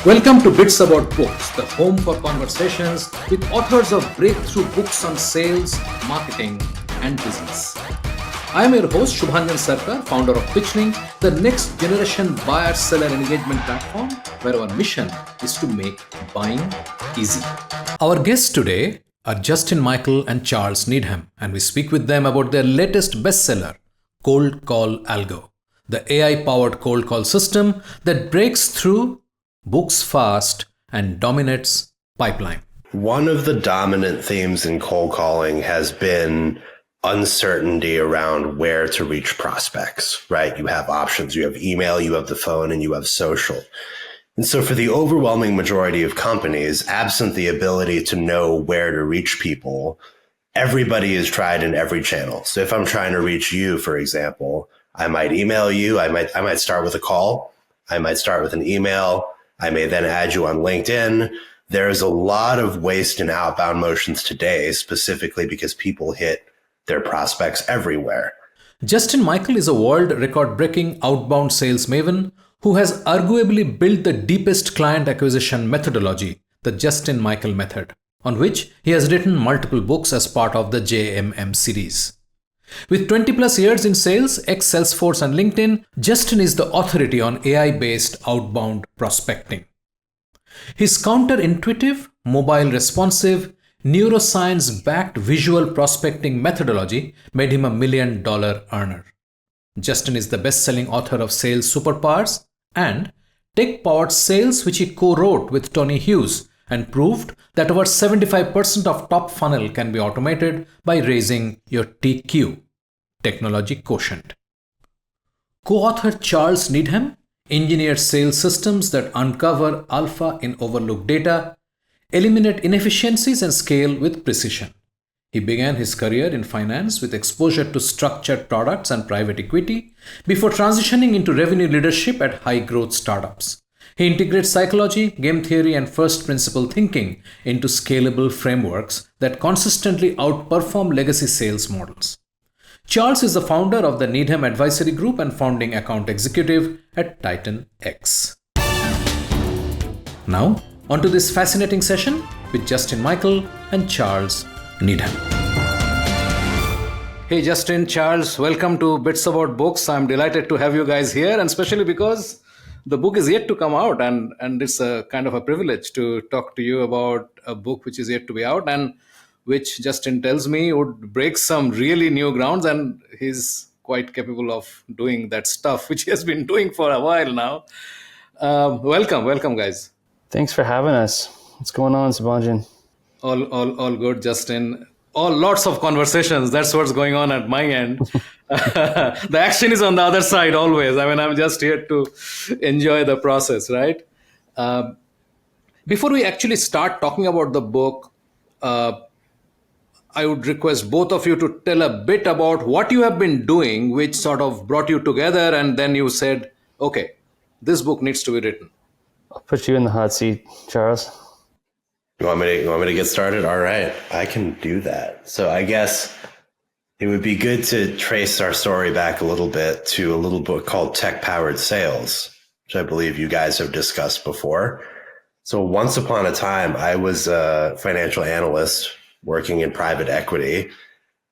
Welcome to Bits About Books, the home for conversations with authors of breakthrough books on sales, marketing, and business. I am your host, Shubhanjan Sarkar, founder of Pitchling, the next generation buyer-seller engagement platform, where our mission is to make buying easy. Our guests today are Justin Michael and Charles Needham, and we speak with them about their latest bestseller, Cold Call Algo, the AI-powered cold call system that breaks through, books fast, and dominates pipeline. One of the dominant themes in cold calling has been uncertainty around where to reach prospects, right? You have options. You have email, you have the phone, and you have social. And so for the overwhelming majority of companies, absent the ability to know where to reach people, everybody is tried in every channel. So if I'm trying to reach you, for example, I might email you. I might start with a call. I might start with an email. I may then add you on LinkedIn. There's a lot of waste in outbound motions today, specifically because people hit their prospects everywhere. Justin Michael is a world record-breaking outbound sales maven who has arguably built the deepest client acquisition methodology, the Justin Michael method, on which he has written multiple books as part of the JMM series. With 20 plus years in sales, ex-Salesforce and LinkedIn, Justin is the authority on AI-based outbound prospecting. His counterintuitive, mobile responsive, neuroscience-backed visual prospecting methodology made him $1 million earner. Justin is the best-selling author of Sales Superpowers and Tech-Powered Sales, which he co-wrote with Tony Hughes and proved that over 75% of top funnel can be automated by raising your TQ, technology quotient. Co-author Charles Needham engineered sales systems that uncover alpha in overlooked data, eliminate inefficiencies, and scale with precision. He began his career in finance with exposure to structured products and private equity before transitioning into revenue leadership at high-growth startups. He integrates psychology, game theory, and first principle thinking into scalable frameworks that consistently outperform legacy sales models. Charles is the founder of the Needham Advisory Group and founding account executive at TitanX. Now, onto this fascinating session with Justin Michael and Charles Needham. Hey Justin, Charles, welcome to Bits About Books. I'm delighted to have you guys here, and especially because the book is yet to come out, and it's a kind of a privilege to talk to you about a book which is yet to be out and which Justin tells me would break some really new grounds, and he's quite capable of doing that stuff, which he has been doing for a while now. Welcome, guys. Thanks for having us. What's going on, Subhanjan? All good, Justin. Lots of conversations. That's what's going on at my end. The action is on the other side always. I mean, I'm just here to enjoy the process, right? Before we actually start talking about the book, I would request both of you to tell a bit about what you have been doing, which sort of brought you together, and then you said, okay, this book needs to be written. I'll put you in the hot seat, Charles. You want me to get started? All right, I can do that. So I guess it would be good to trace our story back a little bit to a little book called Tech-Powered Sales, which I believe you guys have discussed before. So once upon a time, I was a financial analyst working in private equity.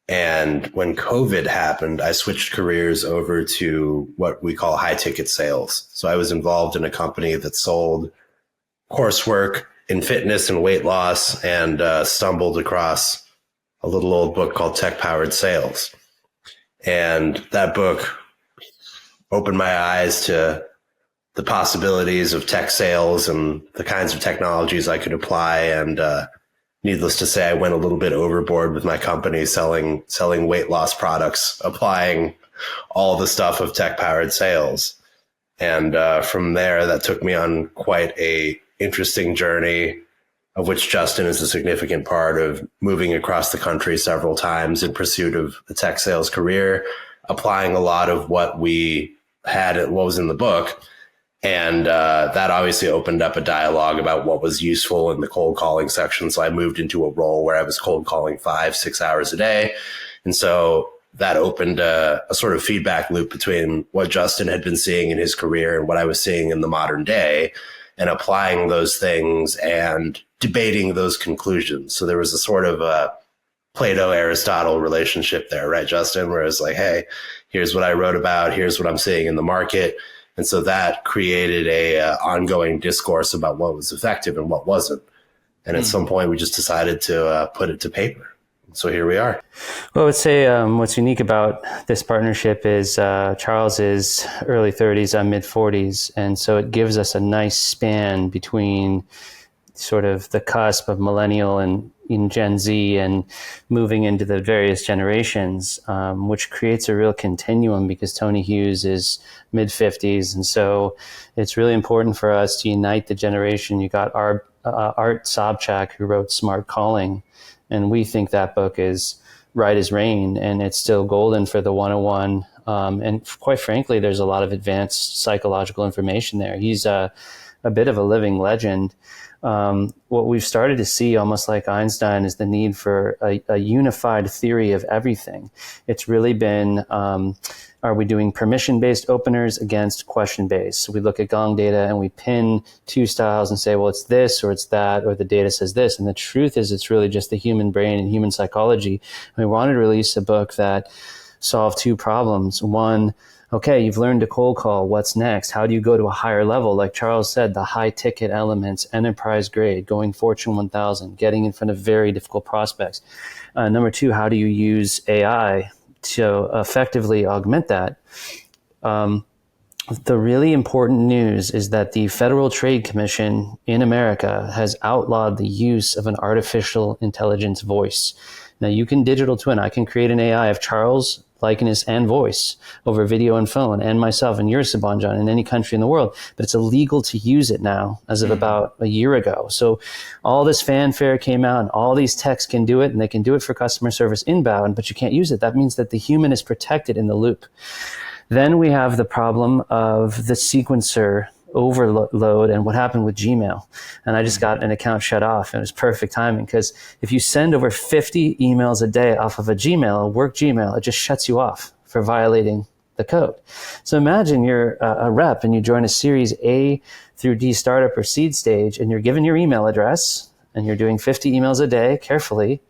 And when COVID happened, I switched careers over to what we call high ticket sales. So I was involved in a company that sold coursework in fitness and weight loss, and stumbled across a little old book called Tech-Powered Sales. And that book opened my eyes to the possibilities of tech sales and the kinds of technologies I could apply. And needless to say, I went a little bit overboard with my company selling weight loss products, applying all the stuff of tech-powered sales. And from there, that took me on quite a interesting journey, of which Justin is a significant part, of moving across the country several times in pursuit of a tech sales career, applying a lot of what we had, what was in the book. And that obviously opened up a dialogue about what was useful in the cold calling section. So I moved into a role where I was cold calling 5-6 hours a day. And so that opened a sort of feedback loop between what Justin had been seeing in his career and what I was seeing in the modern day. and applying those things and debating those conclusions. So there was a sort of a Plato-Aristotle relationship there, right, Justin? Where it's like, hey, here's what I wrote about, here's what I'm seeing in the market. And so that created a ongoing discourse about what was effective and what wasn't. And at some point, we just decided to put it to paper. So here we are. Well, I would say what's unique about this partnership is Charles is early 30s, I'm mid 40s. And so it gives us a nice span between sort of the cusp of millennial and in Gen Z and moving into the various generations, which creates a real continuum because Tony Hughes is mid 50s. And so it's really important for us to unite the generation. You got Art Sobchak, who wrote Smart Calling. And we think that book is right as rain, and it's still golden for the 101. And quite frankly, there's a lot of advanced psychological information there. He's a bit of a living legend. What we've started to see, almost like Einstein, is the need for a unified theory of everything. It's really been, are we doing permission-based openers against question-based? So we look at Gong data and we pin two styles and say, well, it's this or it's that, or the data says this. And the truth is it's really just the human brain and human psychology. And we wanted to release a book that solved two problems. One, okay, you've learned to cold call. What's next? How do you go to a higher level? Like Charles said, the high ticket elements, enterprise grade, going Fortune 1000, getting in front of very difficult prospects. Number two, how do you use AI to effectively augment that? The really important news is that the Federal Trade Commission in America has outlawed the use of an artificial intelligence voice. Now, you can digital twin. I can create an AI of Charles' likeness and voice over video and phone, and myself and yours, Sabanjan, in any country in the world. But it's illegal to use it now as of about a year ago. So all this fanfare came out, and all these techs can do it, and they can do it for customer service inbound, but you can't use it. That means that the human is protected in the loop. Then we have the problem of the sequencer overload and what happened with Gmail. And I just got an account shut off, and it was perfect timing because if you send over 50 emails a day off of a Gmail, a work Gmail, it just shuts you off for violating the code. So imagine you're a rep and you join a series A through D startup or seed stage, and you're given your email address and you're doing 50 emails a day carefully.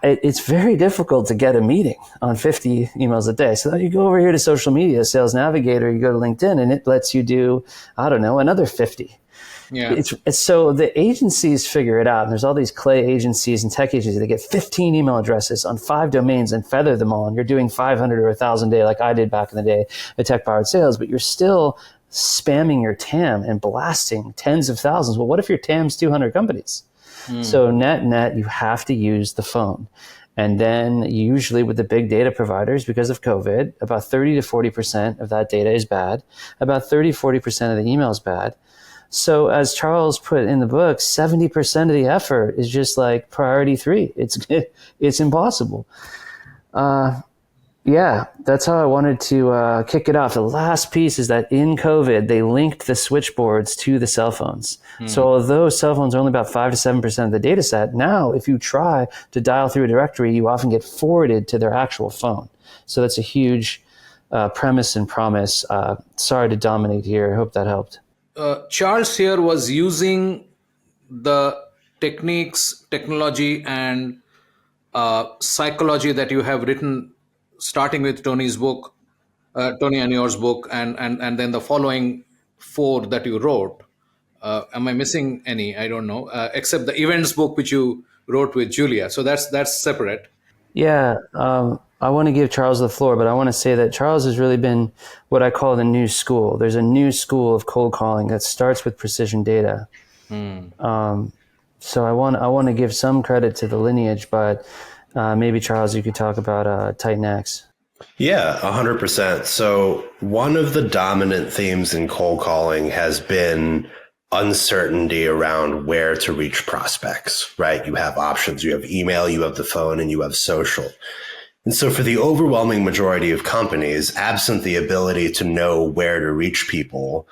It's very difficult to get a meeting on 50 emails a day. So you go over here to social media, Sales Navigator, you go to LinkedIn, and it lets you do, I don't know, another 50. Yeah. It's so the agencies figure it out. And there's all these clay agencies and tech agencies. They get 15 email addresses on 5 domains and feather them all. And you're doing 500 or 1,000 a day like I did back in the day at Tech Powered Sales, but you're still spamming your TAM and blasting tens of thousands. Well, what if your TAM's 200 companies? So net, you have to use the phone. And then usually with the big data providers, because of COVID, about 30 to 40% of that data is bad. About 30, 40% of the email is bad. So as Charles put in the book, 70% of the effort is just like priority 3. It's impossible. Yeah, that's how I wanted to kick it off. The last piece is that in COVID, they linked the switchboards to the cell phones. So although cell phones are only about 5 to 7% of the data set, now if you try to dial through a directory, you often get forwarded to their actual phone. So that's a huge premise and promise. Sorry to dominate here. I hope that helped. Charles here was using the techniques, technology, and psychology that you have written, starting with Tony's book, Tony and yours book, and then the following 4 that you wrote. Am I missing any? I don't know, except the events book, which you wrote with Julia. So that's separate. Yeah. I want to give Charles the floor, but I want to say that Charles has really been what I call the new school. There's a new school of cold calling that starts with precision data. So I want to give some credit to the lineage, but maybe Charles, you could talk about TitanX. Yeah, 100%. So one of the dominant themes in cold calling has been uncertainty around where to reach prospects, right? You have options. You have email, you have the phone, and you have social. And so for the overwhelming majority of companies, absent the ability to know where to reach people,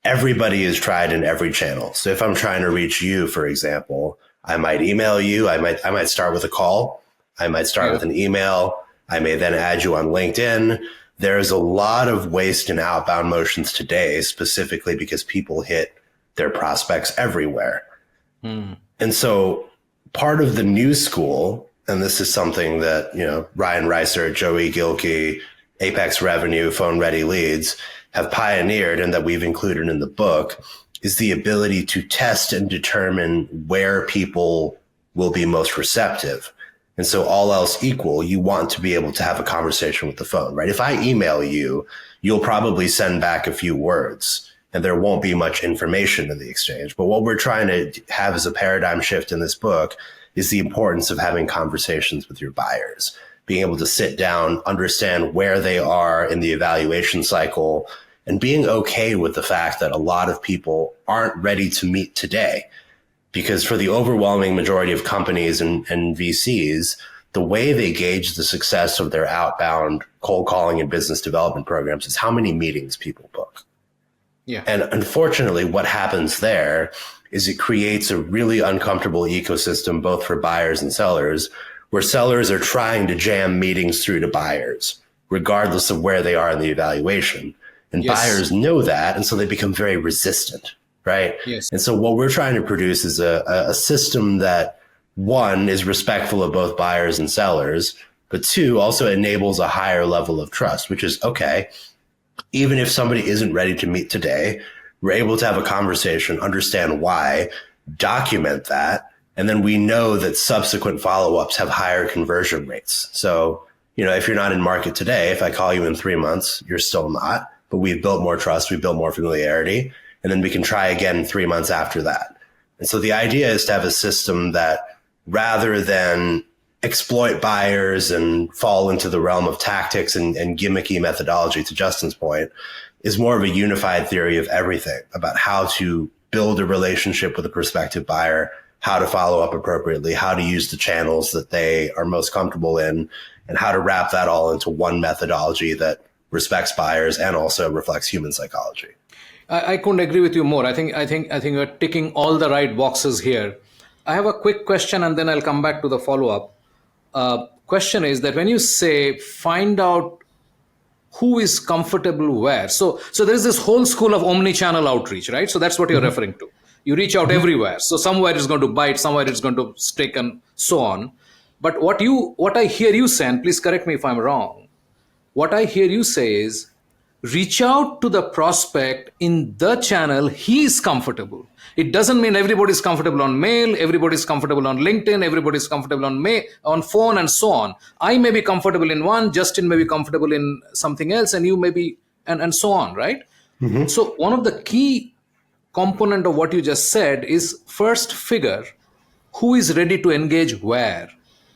everybody is tried in every channel. So if I'm trying to reach you, for example, I might email you. I might start with a call. I might start with an email. I may then add you on LinkedIn. There's a lot of waste in outbound motions today, specifically because people hit their prospects everywhere. And so part of the new school, and this is something that, Ryan Reiser, Joey Gilkey, Apex Revenue, Phone Ready Leads have pioneered and that we've included in the book, is the ability to test and determine where people will be most receptive. And so all else equal, you want to be able to have a conversation with the phone, right? If I email you, you'll probably send back a few words and there won't be much information in the exchange. But what we're trying to have as a paradigm shift in this book is the importance of having conversations with your buyers, being able to sit down, understand where they are in the evaluation cycle, and being okay with the fact that a lot of people aren't ready to meet today. Because for the overwhelming majority of companies and VCs, the way they gauge the success of their outbound cold calling and business development programs is how many meetings people book. Yeah. And unfortunately, what happens there is it creates a really uncomfortable ecosystem, both for buyers and sellers, where sellers are trying to jam meetings through to buyers, regardless of where they are in the evaluation. And buyers know that, and so they become very resistant. Right. Yes. And so what we're trying to produce is a system that, one, is respectful of both buyers and sellers, but two, also enables a higher level of trust, which is, okay, even if somebody isn't ready to meet today, we're able to have a conversation, understand why, document that, and then we know that subsequent follow-ups have higher conversion rates. So, if you're not in market today, if I call you in 3 months, you're still not, but we've built more trust, we've built more familiarity. And then we can try again 3 months after that. And so the idea is to have a system that, rather than exploit buyers and fall into the realm of tactics and gimmicky methodology, to Justin's point, is more of a unified theory of everything about how to build a relationship with a prospective buyer, how to follow up appropriately, how to use the channels that they are most comfortable in, and how to wrap that all into one methodology that respects buyers and also reflects human psychology. I couldn't agree with you more. I think you're ticking all the right boxes here. I have a quick question and then I'll come back to the follow-up. Question is that when you say find out who is comfortable where, so there is this whole school of omni-channel outreach, right? So that's what you're referring to. You reach out everywhere. So somewhere it's going to bite, somewhere it's going to stick, and so on. But what I hear you say, and please correct me if I'm wrong, what I hear you say is, reach out to the prospect in the channel he is comfortable. It doesn't mean everybody's comfortable on mail, everybody's comfortable on LinkedIn, everybody's comfortable on phone, and so on. I may be comfortable in one, Justin may be comfortable in something else, and you may be, and so on, right? Mm-hmm. So one of the key component of what you just said is first figure who is ready to engage where,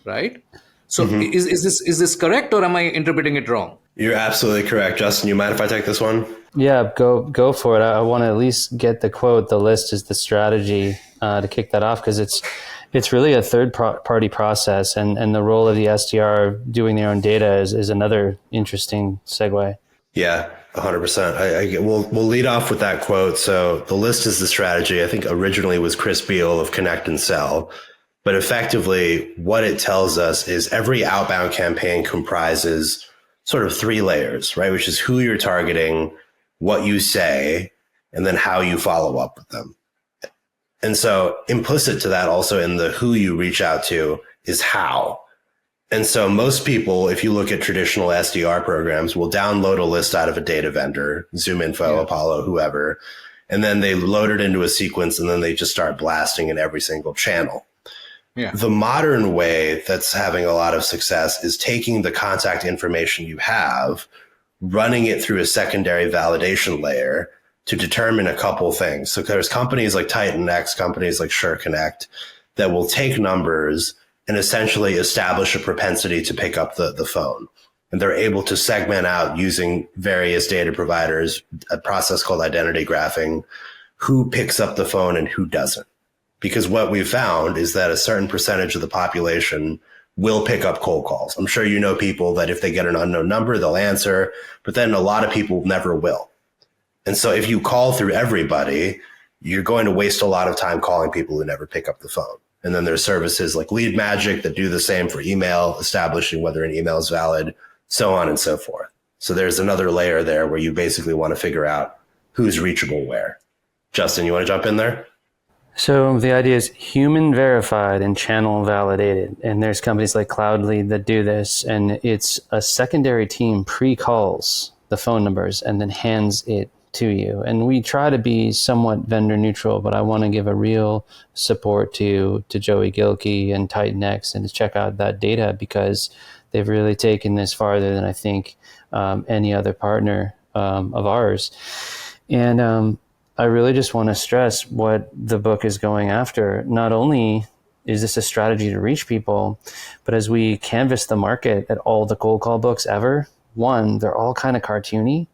right? So is this correct, or am I interpreting it wrong? You're absolutely correct. Justin, you mind if I take this one? Yeah, go for it. I want to at least get the quote, the list is the strategy, to kick that off, because it's really a third-party process, and the role of the SDR doing their own data is another interesting segue. Yeah, 100%. We'll lead off with that quote. So the list is the strategy. I think originally was Chris Beal of Connect and Sell. But effectively, what it tells us is every outbound campaign comprises sort of 3 layers, right? Which is who you're targeting, what you say, and then how you follow up with them. And so implicit to that also in the who you reach out to is how. And so most people, if you look at traditional SDR programs, will download a list out of a data vendor, ZoomInfo, Apollo, whoever, and then they load it into a sequence and then they just start blasting in every single channel. Yeah. The modern way that's having a lot of success is taking the contact information you have, running it through a secondary validation layer to determine a couple things. So there's companies like TitanX, companies like SureConnect that will take numbers and essentially establish a propensity to pick up the phone. And they're able to segment out using various data providers, a process called identity graphing, who picks up the phone and who doesn't. Because what we've found is that a certain percentage of the population will pick up cold calls. I'm sure you know people that if they get an unknown number, they'll answer, but then a lot of people never will. And so if you call through everybody, you're going to waste a lot of time calling people who never pick up the phone. And then there's services like Lead Magic that do the same for email, establishing whether an email is valid, so on and so forth. So there's another layer there where you basically want to figure out who's reachable where. Justin, you want to jump in there? So the idea is human verified and channel validated. And there's companies like Cloudly that do this. And it's a secondary team pre-calls the phone numbers and then hands it to you. And we try to be somewhat vendor neutral, but I want to give a real support to Joey Gilkey and TitanX and to check out that data, because they've really taken this farther than I think any other partner of ours. And I really just want to stress what the book is going after. Not only is this a strategy to reach people, but as we canvass the market at all the cold call books ever, one, they're all kind of cartoony.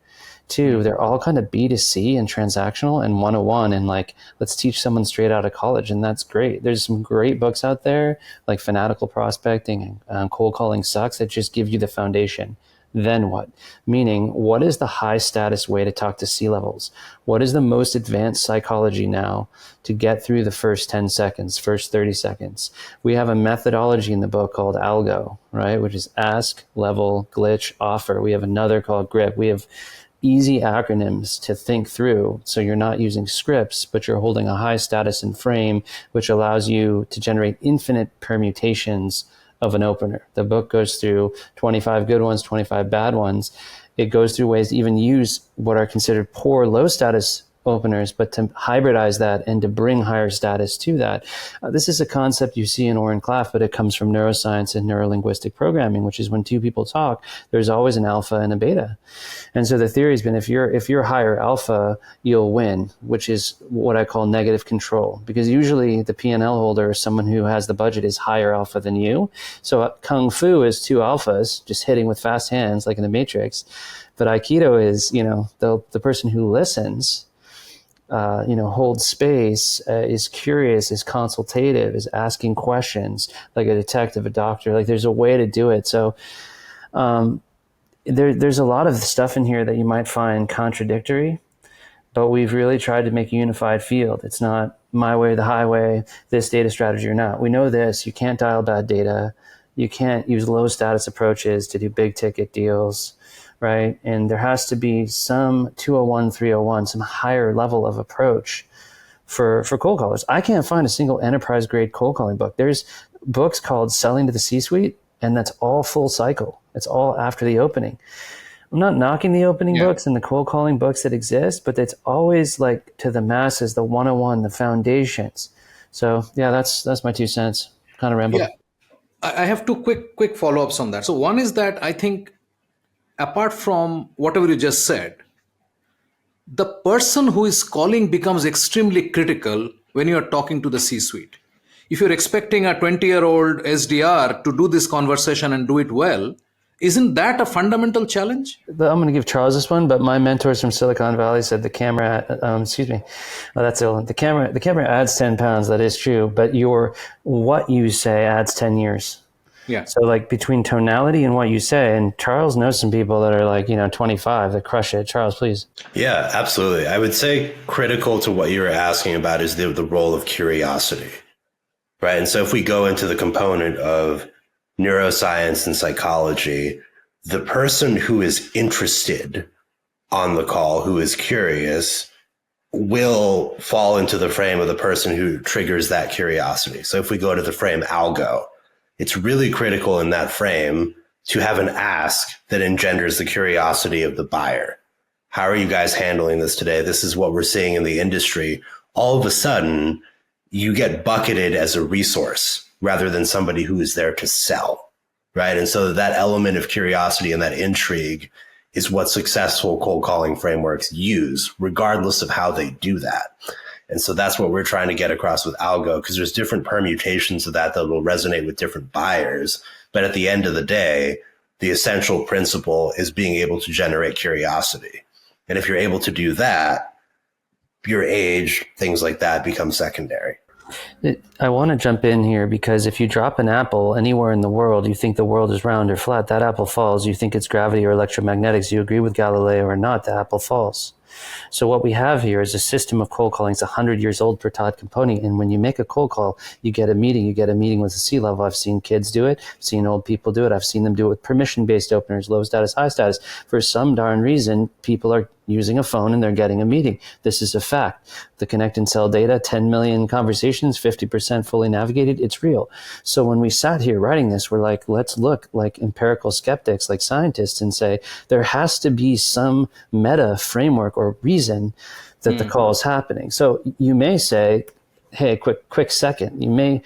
Two, they're all kind of B2C and transactional and 101 and like, let's teach someone straight out of college. And that's great. There's some great books out there like Fanatical Prospecting and Cold Calling Sucks that just give you the foundation. Then what? Meaning, what is the high status way to talk to C-levels? What is the most advanced psychology now to get through the first 10 seconds, first 30 seconds? We have a methodology in the book called Algo, right? Which is ask, level, glitch, offer. We have another called grip. We have easy acronyms to think through. So you're not using scripts, but you're holding a high status and frame, which allows you to generate infinite permutations of an opener. The book goes through 25 good ones, 25 bad ones. It goes through ways to even use what are considered poor, low status openers, but to hybridize that and to bring higher status to that. This is a concept you see in Oren Klaff, but it comes from neuroscience and neurolinguistic programming, which is when two people talk, there's always an alpha and a beta. And so the theory has been if you're higher alpha, you'll win, which is what I call negative control, because usually the P&L holder, someone who has the budget, is higher alpha than you. So Kung Fu is two alphas just hitting with fast hands like in the Matrix. But Aikido is, the person who listens, holds space, is curious, is consultative, is asking questions like a detective, a doctor. Like there's a way to do it. So there's a lot of stuff in here that you might find contradictory, but we've really tried to make a unified field. It's not my way, the highway, this data strategy or not. We know this. You can't dial bad data. You can't use low status approaches to do big ticket deals. Right. And there has to be some 201, 301, some higher level of approach for cold callers. I can't find a single enterprise grade cold calling book. There's books called Selling to the C-Suite, and that's all full cycle. It's all after the opening. I'm not knocking the opening books and the cold calling books that exist, but it's always like to the masses, the 101, the foundations. So yeah, that's my 2 cents. Kind of ramble. Yeah. I have two quick follow-ups on that. So one is that I think, apart from whatever you just said, the person who is calling becomes extremely critical when you are talking to the C-suite. If you're expecting a 20-year-old SDR to do this conversation and do it well, isn't that a fundamental challenge? I'm going to give Charles this one, but my mentors from Silicon Valley said the camera, that's ill. The camera adds 10 pounds. That is true. But what you say adds 10 years. Yeah. So like between tonality and what you say, and Charles knows some people that are like, 25 that crush it. Charles, please. Yeah, absolutely. I would say critical to what you were asking about is the role of curiosity, right? And so if we go into the component of neuroscience and psychology, the person who is interested on the call, who is curious, will fall into the frame of the person who triggers that curiosity. So if we go to the frame Algo, it's really critical in that frame to have an ask that engenders the curiosity of the buyer. How are you guys handling this today? This is what we're seeing in the industry. All of a sudden, you get bucketed as a resource rather than somebody who is there to sell, right? And so that element of curiosity and that intrigue is what successful cold calling frameworks use, regardless of how they do that. And so that's what we're trying to get across with Algo, because there's different permutations of that will resonate with different buyers. But at the end of the day, the essential principle is being able to generate curiosity. And if you're able to do that, your age, things like that become secondary. I want to jump in here because if you drop an apple anywhere in the world, you think the world is round or flat, that apple falls. You think it's gravity or electromagnetics. You agree with Galileo or not, the apple falls. So what we have here is a system of cold calling. It's 100 years old per Todd Caponi. And when you make a cold call, you get a meeting. You get a meeting with a C-level. I've seen kids do it. I've seen old people do it. I've seen them do it with permission-based openers, low status, high status. For some darn reason, people are using a phone and they're getting a meeting. This is a fact. The connect and sell data, 10 million conversations, 50% fully navigated. It's real. So when we sat here writing this, we're like, let's look like empirical skeptics, like scientists, and say there has to be some meta framework or reason that the call is happening. So you may say, hey, quick second. You may,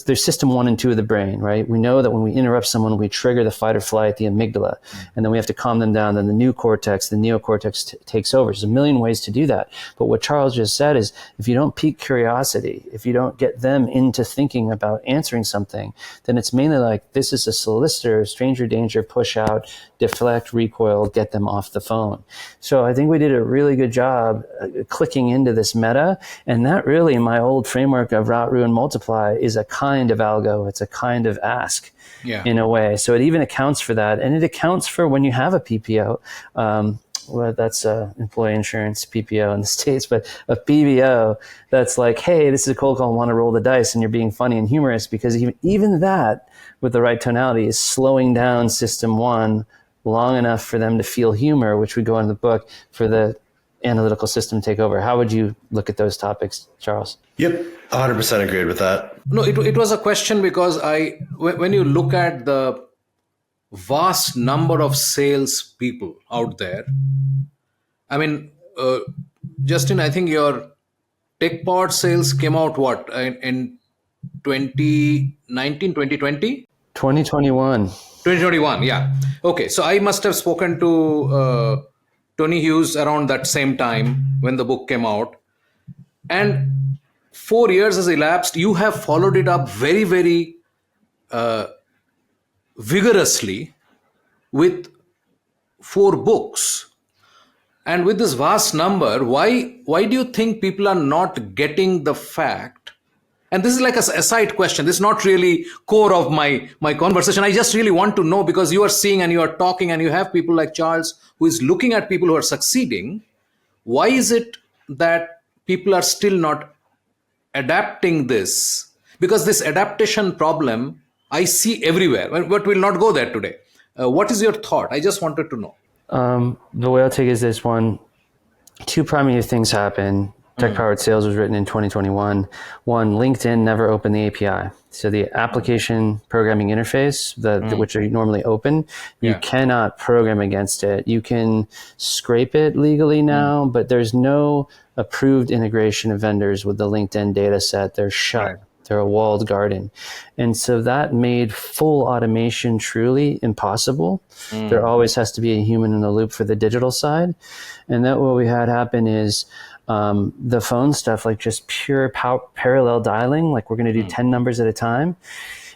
there's system 1 and 2 of the brain, right? We know that when we interrupt someone, we trigger the fight or flight, the amygdala, and then we have to calm them down. Then the new cortex, the neocortex takes over. There's a million ways to do that. But what Charles just said is, if you don't pique curiosity, if you don't get them into thinking about answering something, then it's mainly like, this is a solicitor, stranger danger, push out, deflect, recoil, get them off the phone. So I think we did a really good job clicking into this meta. And that really, in my old framework of route, ruin, multiply, is a kind of algo. It's a kind of ask in a way. So it even accounts for that. And it accounts for when you have a PPO. Well, that's employee insurance PPO in the States, but a PBO that's like, hey, this is a cold call, want to roll the dice, and you're being funny and humorous, because even that, with the right tonality, is slowing down system 1 long enough for them to feel humor, which would go into the book, for the analytical system take over. How would you look at those topics, Charles? Yep, 100% agreed with that. No, it was a question because when you look at the vast number of sales people out there, I mean, Justin, I think your TechPod sales came out in 2019, 2020? 2021. 2021, yeah. Okay, so I must have spoken to Tony Hughes around that same time when the book came out. And 4 years has elapsed. You have followed it up very, very vigorously with 4 books. And with this vast number, why do you think people are not getting the fact? And this is like a side question. This is not really core of my conversation. I just really want to know, because you are seeing and you are talking and you have people like Charles who is looking at people who are succeeding. Why is it that people are still not adapting this? Because this adaptation problem I see everywhere, but we'll not go there today. What is your thought? I just wanted to know. The way I'll take is this one. 2 primary things happen. Tech-powered sales was written in 2021. One, LinkedIn never opened the API. So the application programming interface, which are normally open, you cannot program against it. You can scrape it legally now, but there's no approved integration of vendors with the LinkedIn data set. They're shut. Right. They're a walled garden. And so that made full automation truly impossible. There always has to be a human in the loop for the digital side. And that what we had happen is the phone stuff, like just pure parallel dialing, like we're going to do 10 numbers at a time.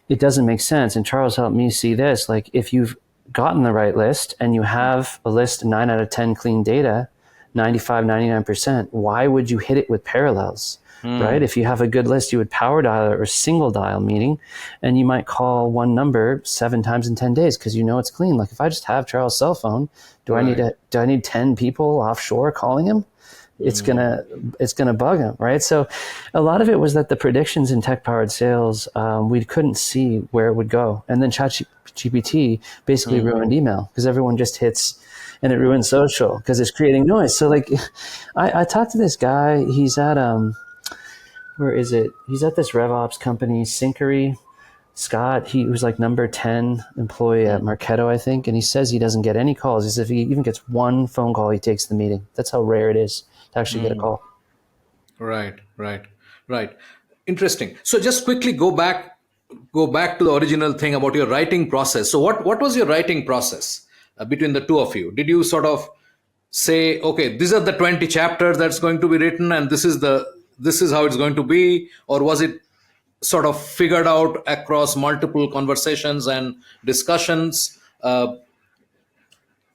It doesn't make sense. And Charles helped me see this. Like, if you've gotten the right list and you have a list 9 out of 10 clean data, 95, 99%, why would you hit it with parallels? Right? If you have a good list, you would power dial it or single dial, meaning, and you might call one number 7 times in 10 days because you know it's clean. Like, if I just have Charles' cell phone, do I need 10 people offshore calling him? It's gonna bug him, right? So a lot of it was that the predictions in tech-powered sales, we couldn't see where it would go. And then ChatGPT basically ruined email, because everyone just hits, and it ruined social because it's creating noise. So like, I talked to this guy. He's at where is it? He's at this RevOps company, Syncery. Scott, he was like number 10 employee at Marketo, I think. And he says he doesn't get any calls. He says if he even gets one phone call, he takes the meeting. That's how rare it is to actually get a call. Right. Interesting. So just quickly go back to the original thing about your writing process. So what was your writing process between the two of you? Did you sort of say, okay, these are the 20 chapters that's going to be written, and this is how it's going to be? Or was it sort of figured out across multiple conversations and discussions? Tell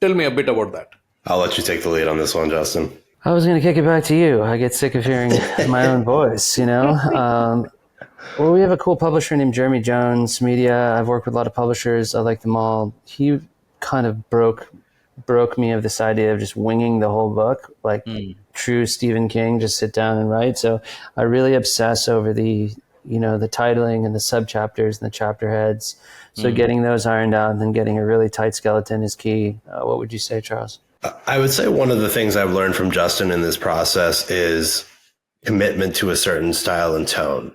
me a bit about that. I'll let you take the lead on this one, Justin. I was going to kick it back to you. I get sick of hearing my own voice, Well, we have a cool publisher named Jeremy Jones Media. I've worked with a lot of publishers. I like them all. He kind of broke me of this idea of just winging the whole book, like true Stephen King, just sit down and write. So I really obsess over the titling and the subchapters and the chapter heads. So getting those ironed out and then getting a really tight skeleton is key. What would you say, Charles? I would say one of the things I've learned from Justin in this process is commitment to a certain style and tone.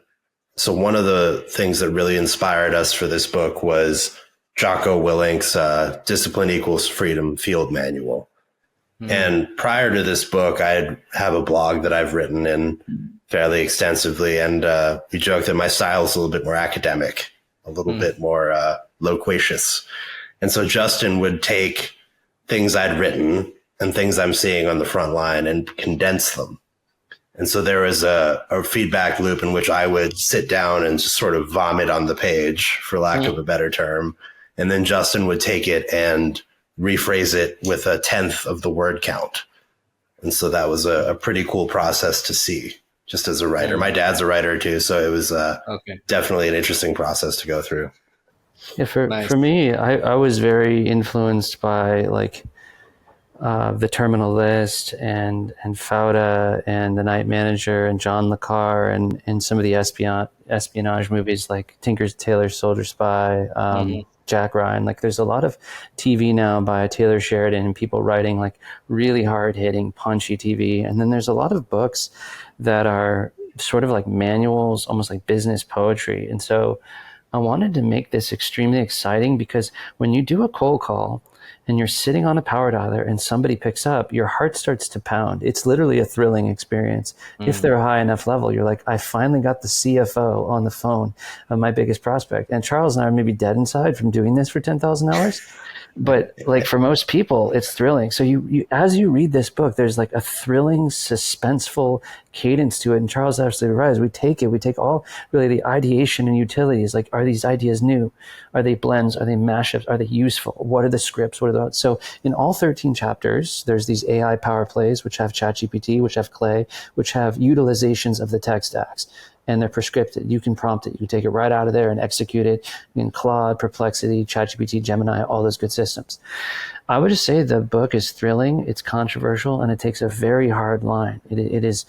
So one of the things that really inspired us for this book was Jocko Willink's Discipline Equals Freedom Field Manual. Mm-hmm. And prior to this book, I have a blog that I've written in fairly extensively. And we joke that my style is a little bit more academic, a little bit more loquacious. And so Justin would take things I'd written and things I'm seeing on the front line and condense them. And so there was a feedback loop in which I would sit down and just sort of vomit on the page, for lack of a better term. And then Justin would take it and rephrase it with a 1/10 of the word count. And so that was a pretty cool process to see just as a writer. My dad's a writer too, so it was definitely an interesting process to go through. Yeah, for me, I was very influenced by like the Terminal List and Fauda and The Night Manager and John le Carre and some of the espionage movies like Tinker Tailor Soldier Spy, Jack Ryan. Like there's a lot of TV now by Taylor Sheridan and people writing like really hard hitting, punchy TV. And then there's a lot of books that are sort of like manuals, almost like business poetry. And so I wanted to make this extremely exciting because when you do a cold call and you're sitting on a power dialer and somebody picks up, your heart starts to pound. It's literally a thrilling experience. If they're a high enough level, you're like, I finally got the CFO on the phone of my biggest prospect. And Charles and I are maybe dead inside from doing this for 10,000 hours. But like for most people, it's thrilling. So you as you read this book, there's like a thrilling, suspenseful cadence to it. And Charles absolutely right. As we take all really the ideation and utilities. Like, are these ideas new? Are they blends? Are they mashups? Are they useful? What are the scripts? What are the, so in all 13 chapters, there's these AI power plays, which have ChatGPT, which have Clay, which have utilizations of the tech stacks. And they're prescripted. You can prompt it. You can take it right out of there and execute it in Claude, Perplexity, ChatGPT, Gemini, all those good systems. I would just say the book is thrilling, it's controversial, and it takes a very hard line. It is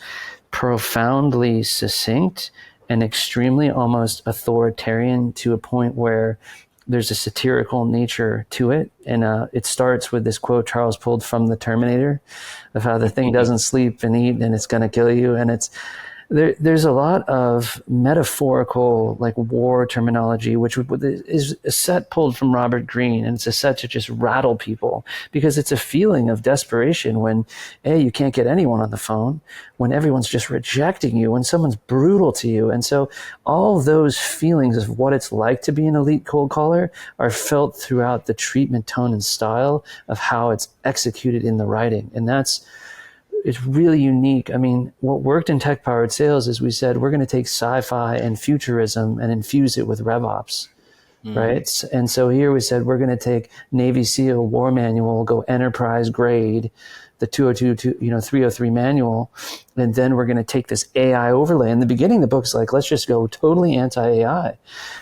profoundly succinct and extremely almost authoritarian to a point where there's a satirical nature to it. And it starts with this quote Charles pulled from the Terminator of how the thing doesn't sleep and eat and it's going to kill you. And there's a lot of metaphorical, like war terminology, which is a set pulled from Robert Greene, and it's a set to just rattle people because it's a feeling of desperation when, A, you can't get anyone on the phone, when everyone's just rejecting you, when someone's brutal to you. And so all those feelings of what it's like to be an elite cold caller are felt throughout the treatment, tone, and style of how it's executed in the writing. And it's really unique. I mean, what worked in tech-powered sales is we said, we're going to take sci-fi and futurism and infuse it with RevOps, right? And so here we said, we're going to take Navy SEAL war manual, go enterprise grade, the 303 manual, and then we're going to take this AI overlay. In the beginning, the book's like, let's just go totally anti-AI.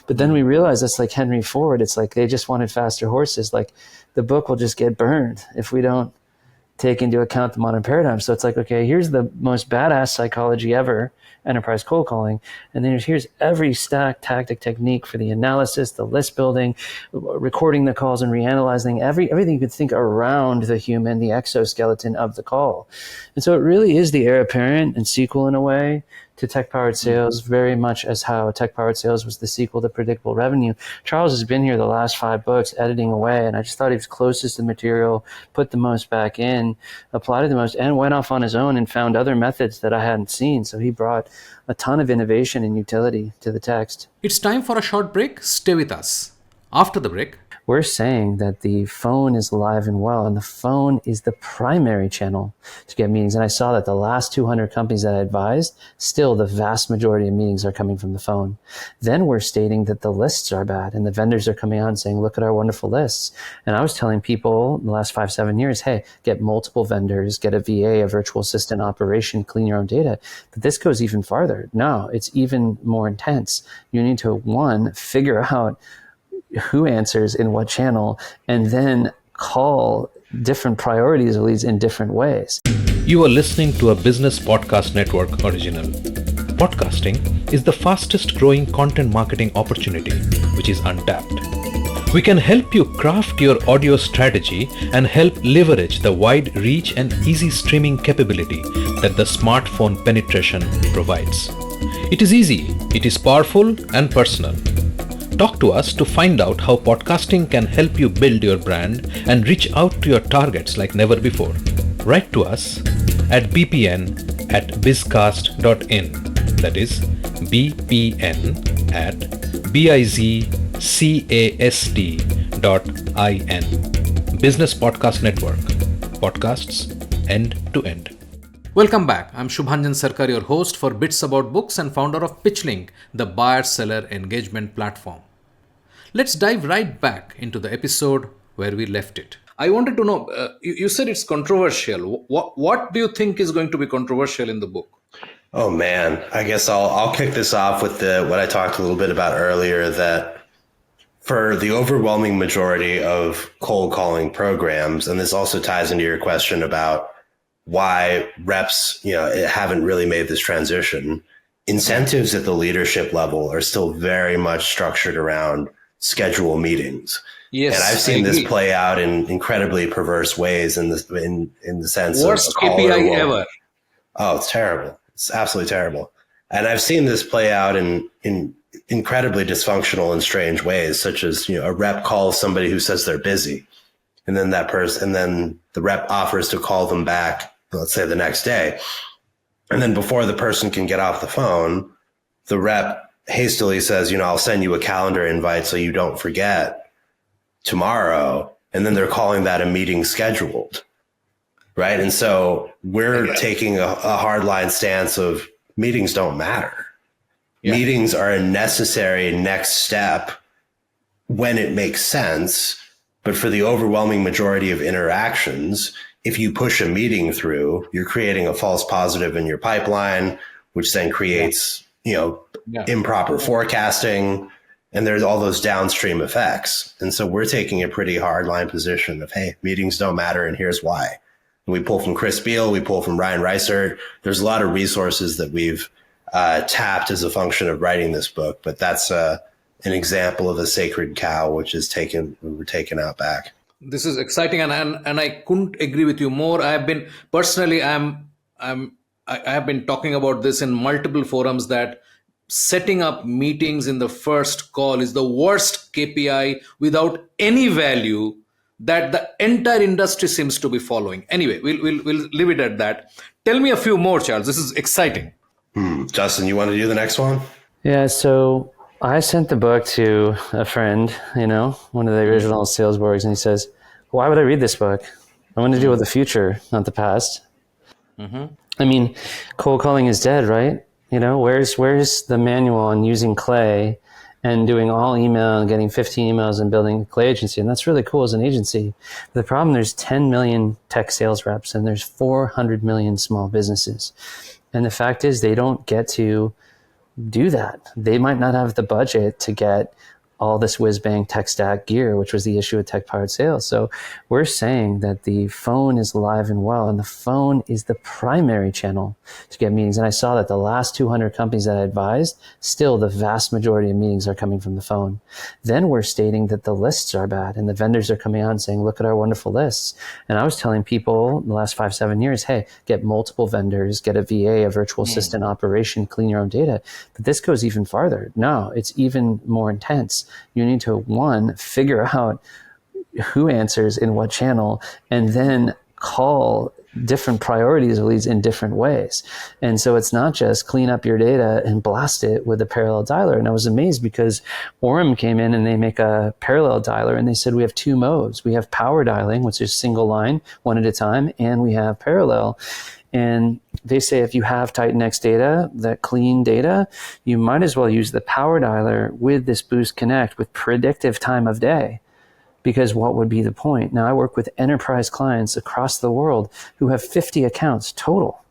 But then we realized it's like Henry Ford. It's like they just wanted faster horses. Like the book will just get burned if we don't take into account the modern paradigm. So it's like, okay, here's the most badass psychology ever, enterprise cold calling. And then here's every stack, tactic, technique for the analysis, the list building, recording the calls and reanalyzing everything you could think around the human, the exoskeleton of the call. And so it really is the heir apparent and sequel in a way to tech-powered sales, very much as how tech-powered sales was the sequel to predictable revenue. Charles has been here the last 5 books editing away, and I just thought he was closest to the material, put the most back in, applied it the most, and went off on his own and found other methods that I hadn't seen. So he brought a ton of innovation and utility to the text. It's time for a short break. Stay with us. After the break, we're saying that the phone is alive and well, and the phone is the primary channel to get meetings. And I saw that the last 200 companies that I advised, still the vast majority of meetings are coming from the phone. Then we're stating that the lists are bad, and the vendors are coming out and saying, look at our wonderful lists. And I was telling people in the last 5-7 years, hey, get multiple vendors, get a VA, a virtual assistant operation, clean your own data. But this goes even farther. No, it's even more intense. You need to, 1, figure out who answers in what channel, and then call different priorities of leads in different ways. You are listening to a Business Podcast Network original. Podcasting is the fastest growing content marketing opportunity, which is untapped. We can help you craft your audio strategy and help leverage the wide reach and easy streaming capability that the smartphone penetration provides. It is easy, it is powerful and personal. Talk to us to find out how podcasting can help you build your brand and reach out to your targets like never before. Write to us at bpn@bizcast.in. That is bpn@bizcast.in. Business Podcast Network. Podcasts end to end. Welcome back. I'm Shubhanjan Sarkar, your host for Bits About Books and founder of PitchLink, the buyer-seller engagement platform. Let's dive right back into the episode where we left it. I wanted to know, you said it's controversial. What do you think is going to be controversial in the book? Oh man, I guess I'll kick this off with what I talked a little bit about earlier, that for the overwhelming majority of cold calling programs, and this also ties into your question about why reps, haven't really made this transition. Incentives at the leadership level are still very much structured around schedule meetings. Yes, and I've seen this play out in incredibly perverse ways in the sense worst of KPI ever. Oh, it's terrible. It's absolutely terrible. And I've seen this play out in incredibly dysfunctional and strange ways, such as, a rep calls somebody who says they're busy. And then the rep offers to call them back, let's say the next day. And then before the person can get off the phone, the rep hastily says, I'll send you a calendar invite so you don't forget tomorrow. And then they're calling that a meeting scheduled. Right. And so we're taking a hardline stance of meetings don't matter. Yeah. Meetings are a necessary next step when it makes sense. But for the overwhelming majority of interactions, if you push a meeting through, you're creating a false positive in your pipeline, which then creates, improper forecasting. And there's all those downstream effects. And so we're taking a pretty hardline position of, hey, meetings don't matter. And here's why. And we pull from Chris Beal, we pull from Ryan Reisert. There's a lot of resources that we've tapped as a function of writing this book. But that's an example of a sacred cow, which is we're taken out back. This is exciting, and I couldn't agree with you more. I have been personally, I have been talking about this in multiple forums that setting up meetings in the first call is the worst KPI without any value that the entire industry seems to be following. Anyway, we'll leave it at that. Tell me a few more, Charles. This is exciting. Justin, you want to do the next one? Yeah. So I sent the book to a friend, one of the original sales orgs, and he says, why would I read this book? I want to deal with the future, not the past. Mm-hmm. I mean, cold calling is dead, right? Where's the manual on using Clay and doing all email and getting 15 emails and building a Clay agency? And that's really cool as an agency. But the problem, there's 10 million tech sales reps and there's 400 million small businesses. And the fact is they don't get to do that. They might not have the budget to get all this whiz-bang tech stack gear, which was the issue with tech-powered sales. So we're saying that the phone is alive and well, and the phone is the primary channel to get meetings. And I saw that the last 200 companies that I advised, still the vast majority of meetings are coming from the phone. Then we're stating that the lists are bad, and the vendors are coming out and saying, look at our wonderful lists. And I was telling people in the last 5-7 years, hey, get multiple vendors, get a VA, a virtual assistant operation, clean your own data. But this goes even farther. No, it's even more intense. You need to, one, figure out who answers in what channel, and then call different priorities of leads in different ways. And so it's not just clean up your data and blast it with a parallel dialer. And I was amazed because Orem came in and they make a parallel dialer, and they said we have two modes. We have power dialing, which is single line, one at a time, and we have parallel. And they say if you have TitanX data, that clean data, you might as well use the power dialer with this Boost Connect with predictive time of day. Because what would be the point? Now, I work with enterprise clients across the world who have 50 accounts total,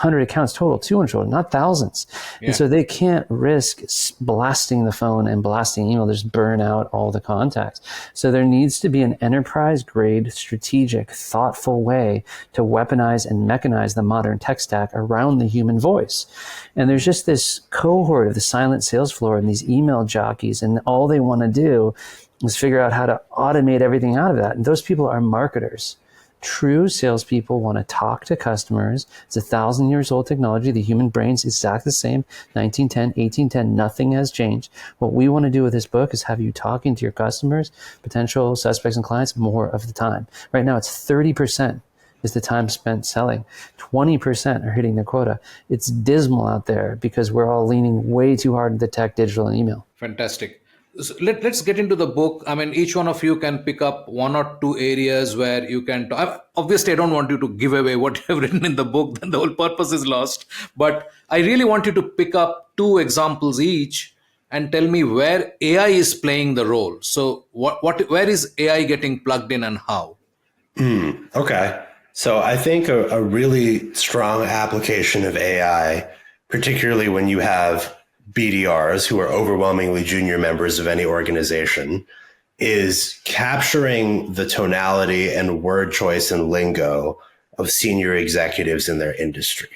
100 accounts total, 200 total, not thousands. Yeah. And so they can't risk blasting the phone and blasting email. Just burn out all the contacts. So there needs to be an enterprise-grade, strategic, thoughtful way to weaponize and mechanize the modern tech stack around the human voice. And there's just this cohort of the silent sales floor and these email jockeys, and all they want to do Let's figure out how to automate everything out of that. And those people are marketers. True salespeople want to talk to customers. It's 1,000 years old technology. The human brain's exactly the same. 1910, 1810, nothing has changed. What we want to do with this book is have you talking to your customers, potential suspects and clients more of the time. Right now, it's 30% is the time spent selling. 20% are hitting their quota. It's dismal out there because we're all leaning way too hard into tech, digital, and email. Fantastic. So let's get into the book. I mean, each one of you can pick up one or two areas where you can obviously, I don't want you to give away what you have written in the book, then the whole purpose is lost. But I really want you to pick up two examples each and tell me where AI is playing the role. So where is AI getting plugged in and how? Okay. So I think a really strong application of AI, particularly when you have BDRs who are overwhelmingly junior members of any organization, is capturing the tonality and word choice and lingo of senior executives in their industry.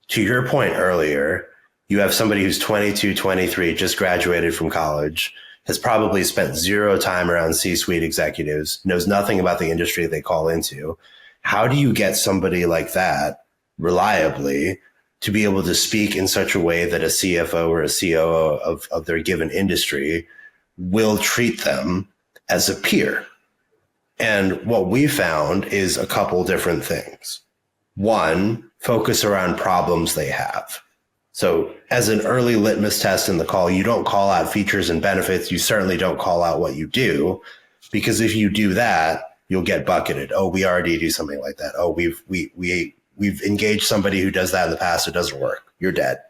To your point earlier, you have somebody who's 22, 23, just graduated from college, has probably spent zero time around C-suite executives, knows nothing about the industry they call into. How do you get somebody like that reliably to be able to speak in such a way that a CFO or a COO of their given industry will treat them as a peer? And what we found is a couple different things. One, focus around problems they have. So as an early litmus test in the call, you don't call out features and benefits. You certainly don't call out what you do, because if you do that, you'll get bucketed. Oh, we already do something like that. Oh, we've engaged somebody who does that in the past. It doesn't work. You're dead.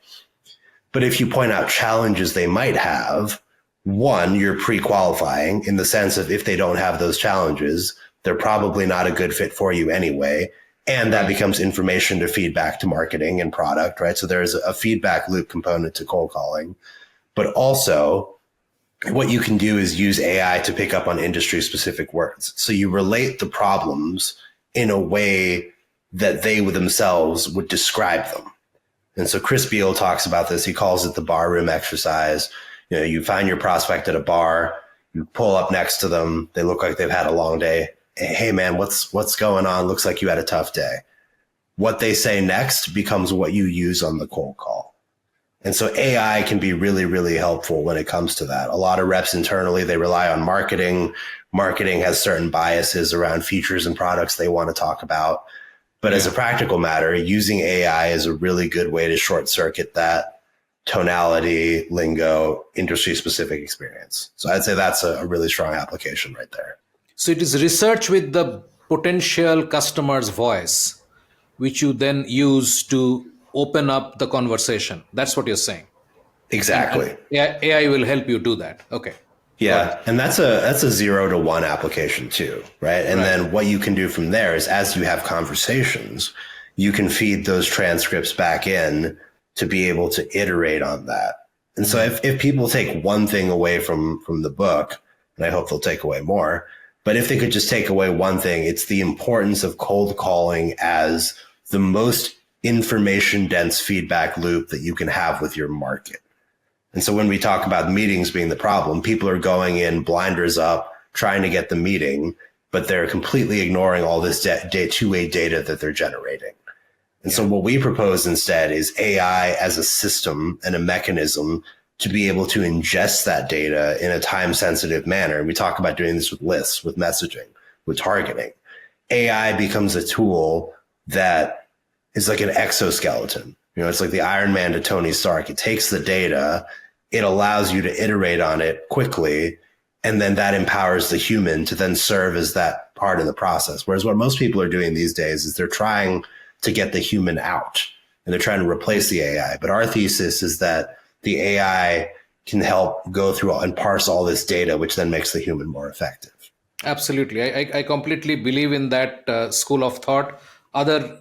But if you point out challenges they might have, one, you're pre-qualifying in the sense of if they don't have those challenges, they're probably not a good fit for you anyway. And that becomes information to feed back to marketing and product, right? So there's a feedback loop component to cold calling. But also, what you can do is use AI to pick up on industry-specific words. So you relate the problems in a way that they themselves would describe them. And so Chris Beal talks about this. He calls it the barroom exercise. You know, you find your prospect at a bar, you pull up next to them. They look like they've had a long day. Hey man, what's going on? Looks like you had a tough day. What they say next becomes what you use on the cold call. And so AI can be really, really helpful when it comes to that. A lot of reps internally, they rely on marketing. Marketing has certain biases around features and products they want to talk about. But as a practical matter, using AI is a really good way to short circuit that tonality, lingo, industry specific experience. So I'd say that's a really strong application right there. So it is research with the potential customer's voice, which you then use to open up the conversation. That's what you're saying. Exactly. And AI will help you do that. Okay. Yeah. And that's a 0 to 1 application too, right? And then what you can do from there is as you have conversations, you can feed those transcripts back in to be able to iterate on that. And so if people take one thing away from the book, and I hope they'll take away more, but if they could just take away one thing, it's the importance of cold calling as the most information dense feedback loop that you can have with your market. And so when we talk about meetings being the problem, people are going in blinders up, trying to get the meeting, but they're completely ignoring all this two-way data that they're generating. And so what we propose instead is AI as a system and a mechanism to be able to ingest that data in a time-sensitive manner. And we talk about doing this with lists, with messaging, with targeting. AI becomes a tool that is like an exoskeleton. You know, it's like the Iron Man to Tony Stark. It takes the data, it allows you to iterate on it quickly, and then that empowers the human to then serve as that part of the process. Whereas what most people are doing these days is they're trying to get the human out and they're trying to replace the AI. But our thesis is that the AI can help go through and parse all this data, which then makes the human more effective. Absolutely. I completely believe in that school of thought. Other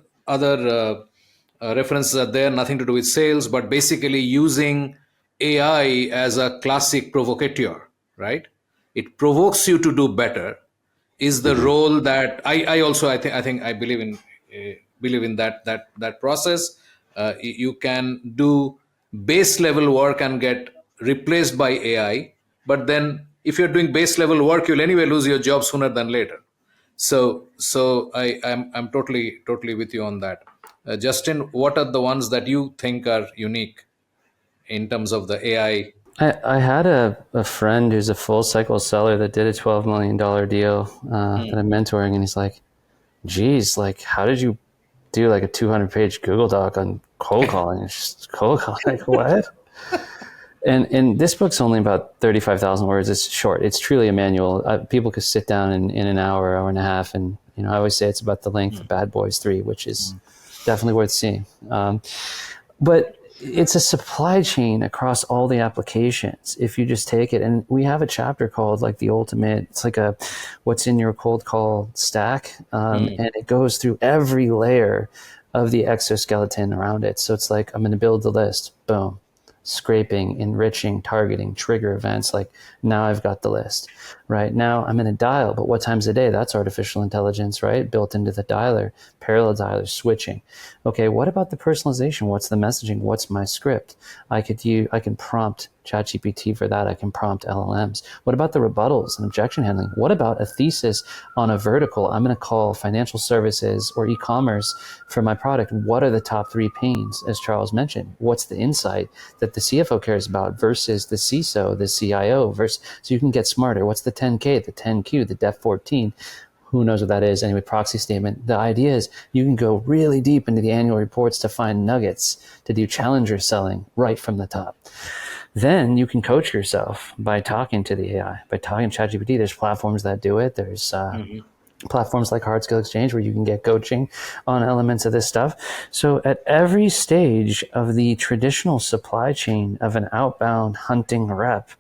references are there, nothing to do with sales, but basically using AI as a classic provocateur, right? It provokes you to do better is the role that I believe in that process. You can do base level work and get replaced by AI, but then if you're doing base level work, you'll anyway lose your job sooner than later. I'm totally with you on that. Justin, what are the ones that you think are unique in terms of the AI? I had a friend who's a full cycle seller that did a $12 million deal that I'm mentoring, and he's like, geez, like, how did you do like a 200-page Google Doc on cold calling? It's just cold calling. Like, what? And this book's only about 35,000 words. It's short. It's truly a manual. People could sit down in an hour and a half. And, you know, I always say it's about the length of Bad Boys 3, which is definitely worth seeing. But it's a supply chain across all the applications if you just take it. And we have a chapter called like the ultimate, it's like a what's in your cold call stack. And it goes through every layer of the exoskeleton around it. So it's like, I'm going to build the list. Boom. Scraping, enriching, targeting, trigger events. Like, now I've got the list. Right now I'm in a dial, but what times a day? That's artificial intelligence, right? Built into the dialer, parallel dialer, switching. Okay, what about the personalization? What's the messaging? What's my script? I can prompt ChatGPT for that. I can prompt LLMs. What about the rebuttals and objection handling? What about a thesis on a vertical? I'm going to call financial services or e-commerce for my product. What are the top 3 pains, as Charles mentioned? What's the insight that the CFO cares about versus the CISO, the CIO, so you can get smarter. What's the 10K, the 10Q, the Def 14? Who knows what that is? Anyway, proxy statement. The idea is you can go really deep into the annual reports to find nuggets to do challenger selling right from the top. Then you can coach yourself by talking to the AI, by talking to ChatGPT. There's platforms that do it. There's platforms like Hard Skill Exchange where you can get coaching on elements of this stuff. So at every stage of the traditional supply chain of an outbound hunting rep,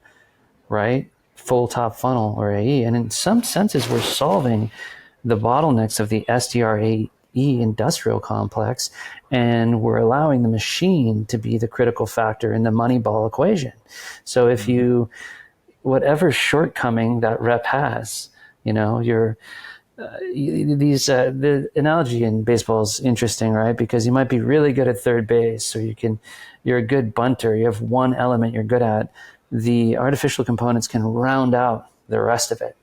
right? Full top funnel or AE. And in some senses, we're solving the bottlenecks of the SDR AE industrial complex, and we're allowing the machine to be the critical factor in the Moneyball equation. So if you, whatever shortcoming that rep has, you know, the analogy in baseball is interesting, right? Because you might be really good at third base, or you're a good bunter. You have one element you're good at. The artificial components can round out the rest of it.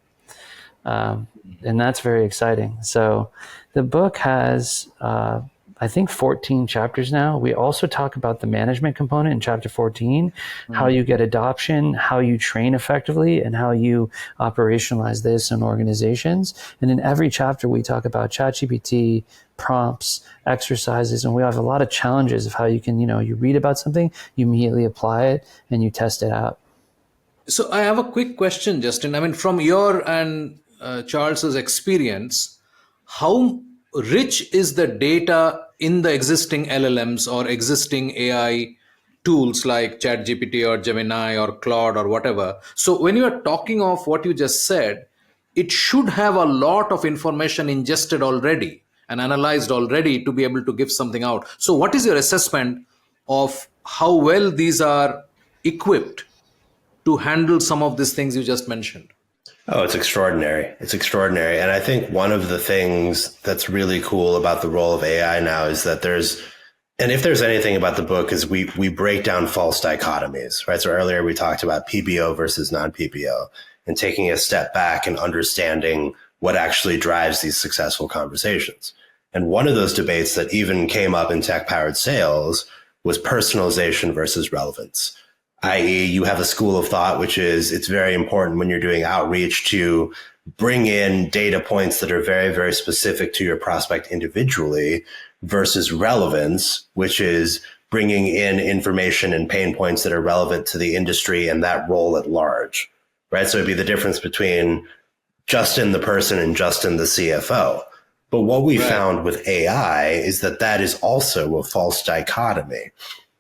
And that's very exciting. So the book has, I think, 14 chapters now. We also talk about the management component in chapter 14, how you get adoption, how you train effectively, and how you operationalize this in organizations. And in every chapter, we talk about ChatGPT, prompts, exercises, and we have a lot of challenges of how you can, you read about something, you immediately apply it, and you test it out. So I have a quick question, Justin. I mean, from your and Charles's experience, how rich is the data in the existing LLMs or existing AI tools like ChatGPT or Gemini or Claude or whatever? So when you are talking of what you just said, it should have a lot of information ingested already and analyzed already to be able to give something out. So what is your assessment of how well these are equipped to handle some of these things you just mentioned? Oh, it's extraordinary. It's extraordinary. And I think one of the things that's really cool about the role of AI now is that and if there's anything about the book, is we break down false dichotomies, right? So earlier we talked about PBO versus non-PBO and taking a step back and understanding what actually drives these successful conversations. And one of those debates that even came up in tech-powered sales was personalization versus relevance. I.e., you have a school of thought, which is it's very important when you're doing outreach to bring in data points that are very, very specific to your prospect individually versus relevance, which is bringing in information and pain points that are relevant to the industry and that role at large, right? So it'd be the difference between Justin the person and Justin the CFO. But what we found with AI is that is also a false dichotomy,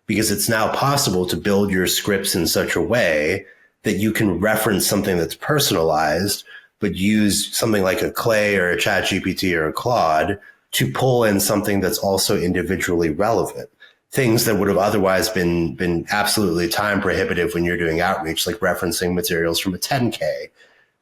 because it's now possible to build your scripts in such a way that you can reference something that's personalized, but use something like a Clay or a ChatGPT or a Claude to pull in something that's also individually relevant. Things that would have otherwise been absolutely time prohibitive when you're doing outreach, like referencing materials from a 10K.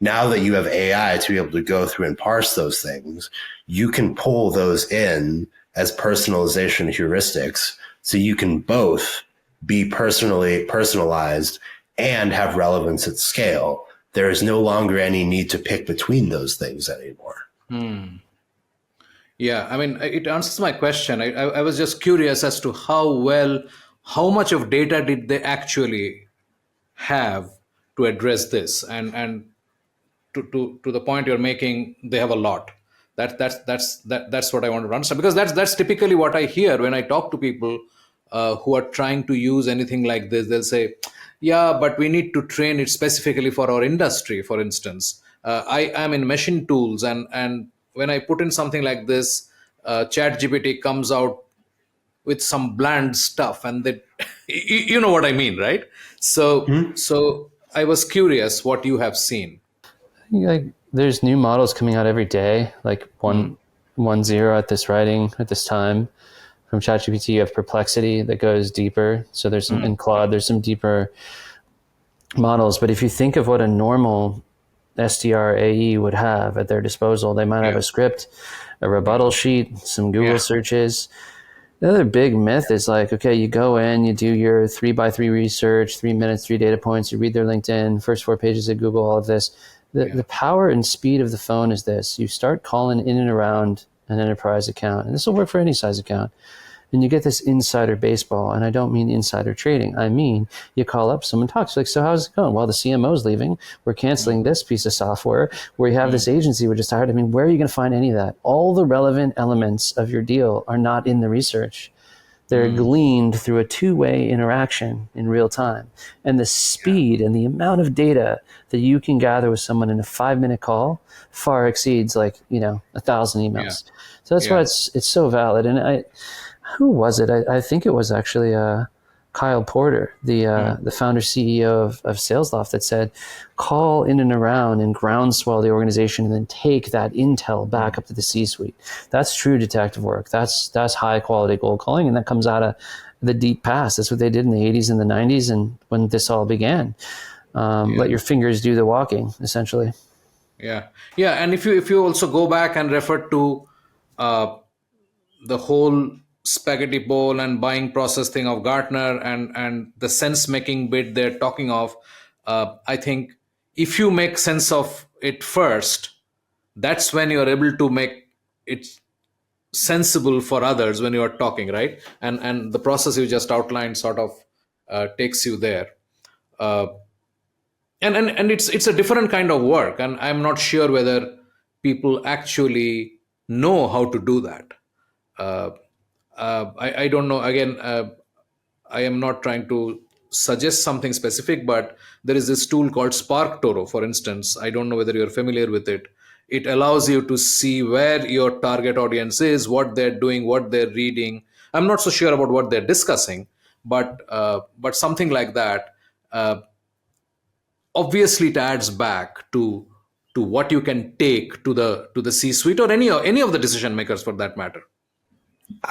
Now that you have AI to be able to go through and parse those things, you can pull those in as personalization heuristics. So you can both be personalized and have relevance at scale. there is no longer any need to pick between those things anymore. Yeah, I mean, it answers my question. I was just curious as to how much of data did they actually have to address this, and to the point you're making, they have a lot. That's what I want to understand, because that's typically what I hear when I talk to people who are trying to use anything like this. They'll say, "Yeah, but we need to train it specifically for our industry." For instance, I am in machine tools, and when I put in something like this, ChatGPT comes out with some bland stuff, and that you know what I mean, right? So I was curious what you have seen. Like there's new models coming out every day, like 1.0 at this time. From ChatGPT, you have Perplexity that goes deeper. So there's some in Claude, there's some deeper models. But if you think of what a normal SDR AE would have at their disposal, they might have a script, a rebuttal sheet, some Google searches. The other big myth is like, okay, you go in, you do your 3x3 research, 3 minutes, 3 data points, you read their LinkedIn, first 4 pages of Google, all of this. The power and speed of the phone is this. You start calling in and around an enterprise account, and this will work for any size account, and you get this insider baseball. And I don't mean insider trading. I mean, you call up, someone talks, like, so how's it going? Well, the CMO's leaving. We're canceling this piece of software. We have this agency we just hired. I mean, where are you going to find any of that? All the relevant elements of your deal are not in the research. They're gleaned through a two-way interaction in real time. And the speed and the amount of data that you can gather with someone in a 5-minute call far exceeds 1,000 emails. So that's why it's so valid. And who was it? I think it was actually Kyle Porter, the founder CEO of SalesLoft, that said, call in and around and groundswell the organization and then take that intel back up to the C-suite. That's true detective work. That's high quality cold calling, and that comes out of the deep past. That's what they did in the 80s and the 90s, and when this all began. Let your fingers do the walking, essentially. Yeah. And if you also go back and refer to the whole spaghetti bowl and buying process thing of Gartner and the sense making bit they're talking of, I think if you make sense of it first, that's when you're able to make it sensible for others when you are talking, right? And the process you just outlined sort of takes you there. And it's a different kind of work, and I'm not sure whether people actually know how to do that. I don't know. Again, I am not trying to suggest something specific, but there is this tool called SparkToro, for instance. I don't know whether you're familiar with it. It allows you to see where your target audience is, what they're doing, what they're reading. I'm not so sure about what they're discussing, but something like that. Obviously, it adds back to what you can take to the C-suite or any of the decision makers for that matter.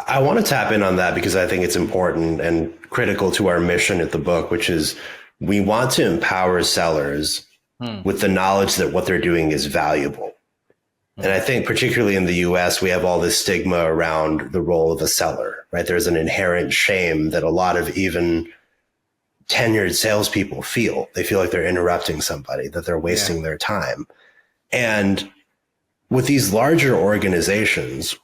I want to tap in on that because I think it's important and critical to our mission at the book, which is we want to empower sellers with the knowledge that what they're doing is valuable. And I think particularly in the US, we have all this stigma around the role of a seller, right? There's an inherent shame that a lot of even tenured salespeople feel. They feel like they're interrupting somebody, that they're wasting their time. And with these larger organizations,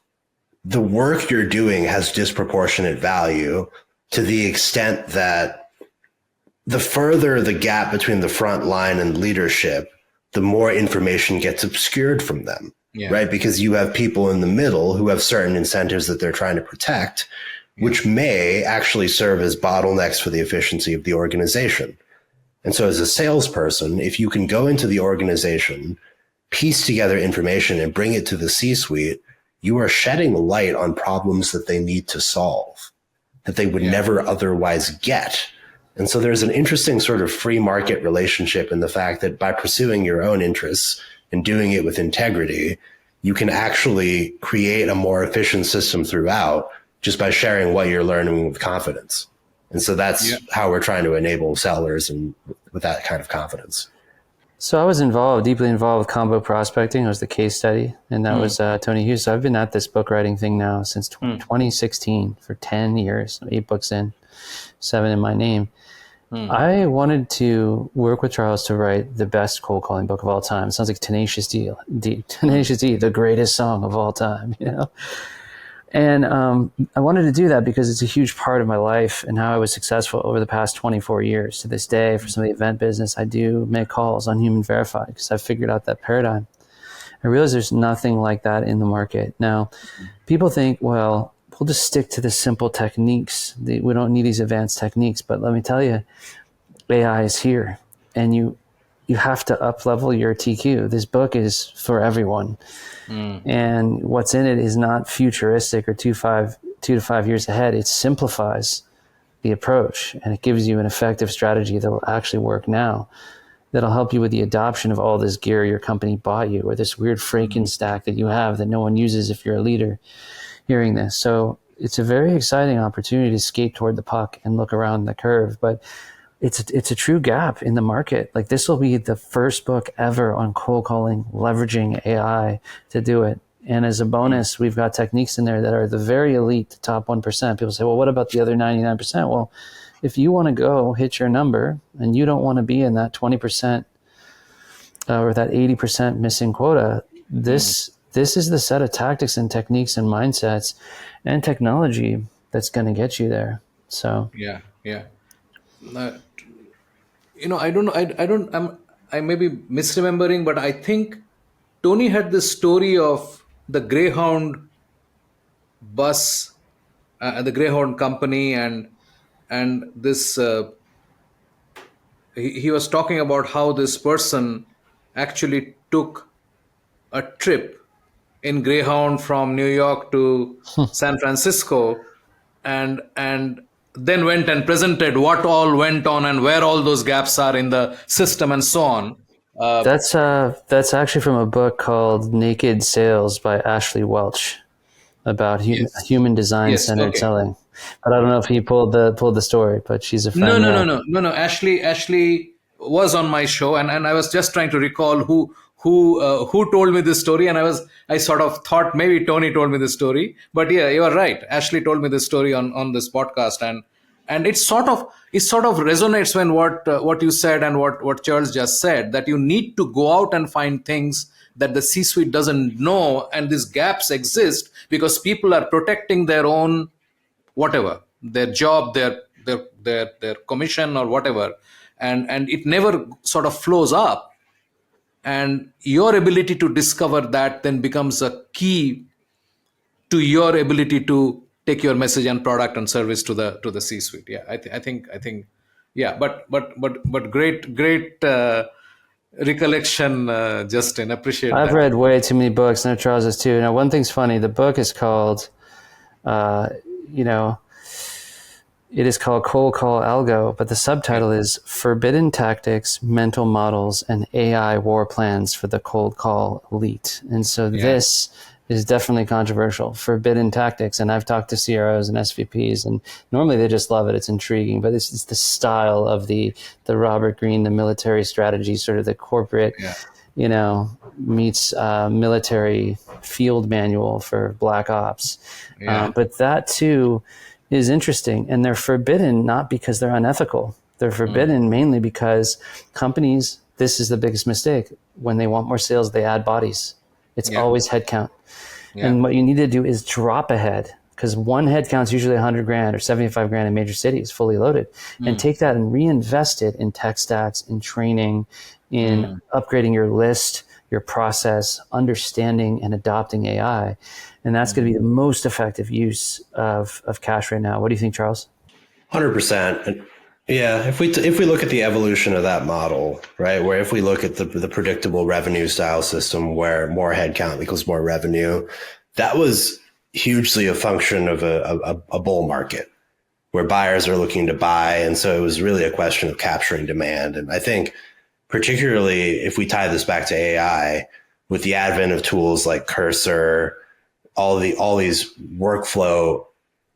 the work you're doing has disproportionate value to the extent that the further the gap between the front line and leadership, the more information gets obscured from them, right? Because you have people in the middle who have certain incentives that they're trying to protect, which may actually serve as bottlenecks for the efficiency of the organization. And so as a salesperson, if you can go into the organization, piece together information and bring it to the C-suite, you are shedding light on problems that they need to solve, that they would never otherwise get. And so there's an interesting sort of free market relationship in the fact that by pursuing your own interests and doing it with integrity, you can actually create a more efficient system throughout just by sharing what you're learning with confidence. And so that's how we're trying to enable sellers and with that kind of confidence. So I was deeply involved with combo prospecting. It was the case study, and that was Tony Hughes. So I've been at this book writing thing now since 2016 for 10 years, 8 books in, 7 in my name. I wanted to work with Charles to write the best cold calling book of all time. It sounds like Tenacious D, the greatest song of all time, you know? And I wanted to do that because it's a huge part of my life and how I was successful over the past 24 years. To this day, for some of the event business, I do make calls on Human Verified because I've figured out that paradigm. I realize there's nothing like that in the market. Now, people think, well, we'll just stick to the simple techniques. We don't need these advanced techniques. But let me tell you, AI is here, and you have to up-level your TQ. This book is for everyone. And what's in it is not futuristic or 2 to 5 years ahead. It simplifies the approach, and it gives you an effective strategy that will actually work now, that'll help you with the adoption of all this gear your company bought you, or this weird Frankenstack that you have that no one uses if you're a leader hearing this. So it's a very exciting opportunity to skate toward the puck and look around the curve. But it's a true gap in the market. Like, this will be the first book ever on cold calling, leveraging AI to do it. And as a bonus, we've got techniques in there that are the very elite, the top 1%. People say, well, what about the other 99%? Well, if you want to go hit your number and you don't want to be in that 20% or that 80% missing quota, this is the set of tactics and techniques and mindsets and technology that's going to get you there. So yeah. I may be misremembering, but I think Tony had this story of the Greyhound bus, the Greyhound company, and this. He was talking about how this person actually took a trip in Greyhound from New York to San Francisco, and then went and presented what all went on and where all those gaps are in the system and so on. that's actually from a book called Naked Sales by Ashley Welch about Yes. human design Yes. centered Okay. selling. But I don't know if he pulled the story, but she's a friend. No. Ashley was on my show, and I was just trying to recall who told me this story, and I sort of thought maybe Tony told me this story, but yeah, you are right. Ashley told me this story on this podcast, and it sort of resonates when what you said and what Charles just said, that you need to go out and find things that the C-suite doesn't know, and these gaps exist because people are protecting their own whatever, their job, their commission or whatever, and it never sort of flows up, and your ability to discover that then becomes a key to your ability to take your message and product and service to the C-suite. Yeah, I think yeah, but great recollection, Justin. Appreciate I've that. read way too many books. I know Charles has too. Now, one thing's funny. The book is called, it is called Cold Call Algo, but the subtitle is Forbidden Tactics, Mental Models, and AI War Plans for the Cold Call Elite. And so this is definitely controversial. Forbidden tactics. And I've talked to CROs and SVPs, and normally they just love it. It's intriguing, but it's the style of the Robert Greene, the military strategy, sort of the corporate, meets military field manual for black ops. But that too is interesting. And they're forbidden not because they're unethical. They're forbidden mainly because companies, this is the biggest mistake. When they want more sales, they add bodies. It's always headcount. And what you need to do is drop a head, because one headcount is usually $100,000 or $75,000 in major cities, fully loaded, and take that and reinvest it in tech stacks, in training, in upgrading your list, your process, understanding and adopting AI. And that's going to be the most effective use of cash right now. What do you think, Charles? 100%. Yeah, if we look at the evolution of that model, right, where if we look at the predictable revenue style system where more headcount equals more revenue, that was hugely a function of a bull market where buyers are looking to buy. And so it was really a question of capturing demand. And I think particularly if we tie this back to AI, with the advent of tools like Cursor, all these workflow